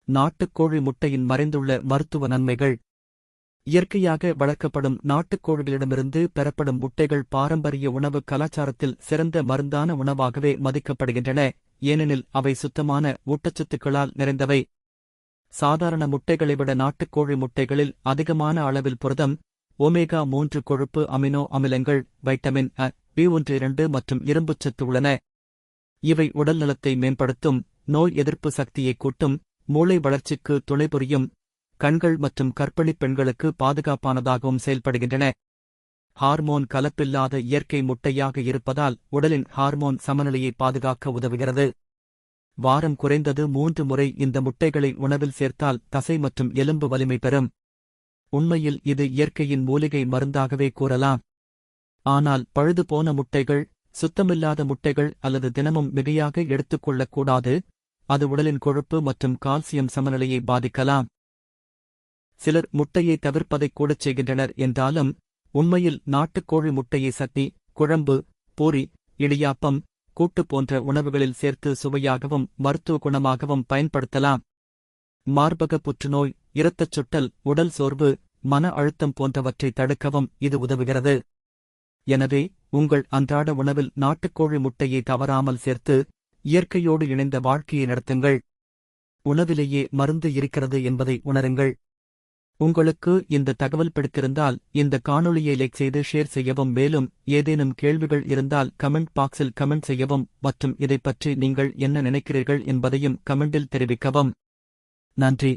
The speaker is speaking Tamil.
நாட்டுக்கோழி முட்டையின் மறைந்துள்ள மருத்துவ நன்மைகள். இயற்கையாக வளர்க்கப்படும் நாட்டுக்கோழிகளிடமிருந்து பெறப்படும் முட்டைகள் பாரம்பரிய உணவு கலாச்சாரத்தில் சிறந்த மருந்தான உணவாகவே மதிக்கப்படுகின்றன, ஏனெனில் அவை சுத்தமான ஊட்டச்சத்துக்களால் நிறைந்தவை. சாதாரண முட்டைகளை விட நாட்டுக்கோழி முட்டைகளில் அதிகமான அளவில் புரதம், ஒமேகா-3 கொழுப்பு அமினோ அமிலங்கள், வைட்டமின் அ, B1-2 மற்றும் இரும்புச்சத்து உள்ளன. இவை உடல் நலத்தை மேம்படுத்தும், நோய் எதிர்ப்பு சக்தியை கூட்டும், மூளை வளர்ச்சிக்கு துணைபுரியும், கண்கள் மற்றும் கர்ப்பிணிப் பெண்களுக்கு பாதுகாப்பானதாகவும் செயல்படுகின்றன. ஹார்மோன் கலப்பில்லாத இயற்கை முட்டையாக இருப்பதால் உடலின் ஹார்மோன் சமநிலையை பாதுகாக்க உதவுகிறது. வாரம் குறைந்தது 3 முறை இந்த முட்டைகளை உணவில் சேர்த்தால் தசை மற்றும் எலும்பு வலிமை பெறும். உண்மையில் இது இயற்கையின் மூலிகை மருந்தாகவே கூறலாம். ஆனால் பழுதுபோன முட்டைகள், சுத்தமில்லாத முட்டைகள் அல்லது தினமும் மிகையாக எடுத்துக்கொள்ளக்கூடாது, அது உடலின் கொழுப்பு மற்றும் கால்சியம் சமநிலையை பாதிக்கலாம். சிலர் முட்டையை தவிர்ப்பதைக் கூடச் செய்கின்றனர் என்றாலும், உண்மையில் நாட்டுக்கோழி முட்டையை சட்னி, குழம்பு, பூரி, இடியாப்பம், கூட்டு போன்ற உணவுகளில் சேர்த்து சுவையாகவும் மருத்துவ குணமாகவும் பயன்படுத்தலாம். மார்பக புற்றுநோய், இரத்தச் சுட்டல், உடல் சோர்வு, மன அழுத்தம் போன்றவற்றை தடுக்கவும் இது உதவுகிறது. எனவே உங்கள் அன்றாட உணவில் நாட்டுக்கோழி முட்டையை தவறாமல் சேர்த்து இயற்கையோடு இணைந்த வாழ்க்கையை நடத்துங்கள். உணவிலேயே மருந்து இருக்கிறது என்பதை உணருங்கள். உங்களுக்கு இந்த தகவல் பிடித்திருந்தால் இந்த காணொளியை லைக் செய்து ஷேர் செய்யவும். மேலும் ஏதேனும் கேள்விகள் இருந்தால் கமெண்ட் பாக்ஸில் கமெண்ட் செய்யவும் மற்றும் இதைப்பற்றி நீங்கள் என்ன நினைக்கிறீர்கள் என்பதையும் கமெண்டில் தெரிவிக்கவும். நன்றி.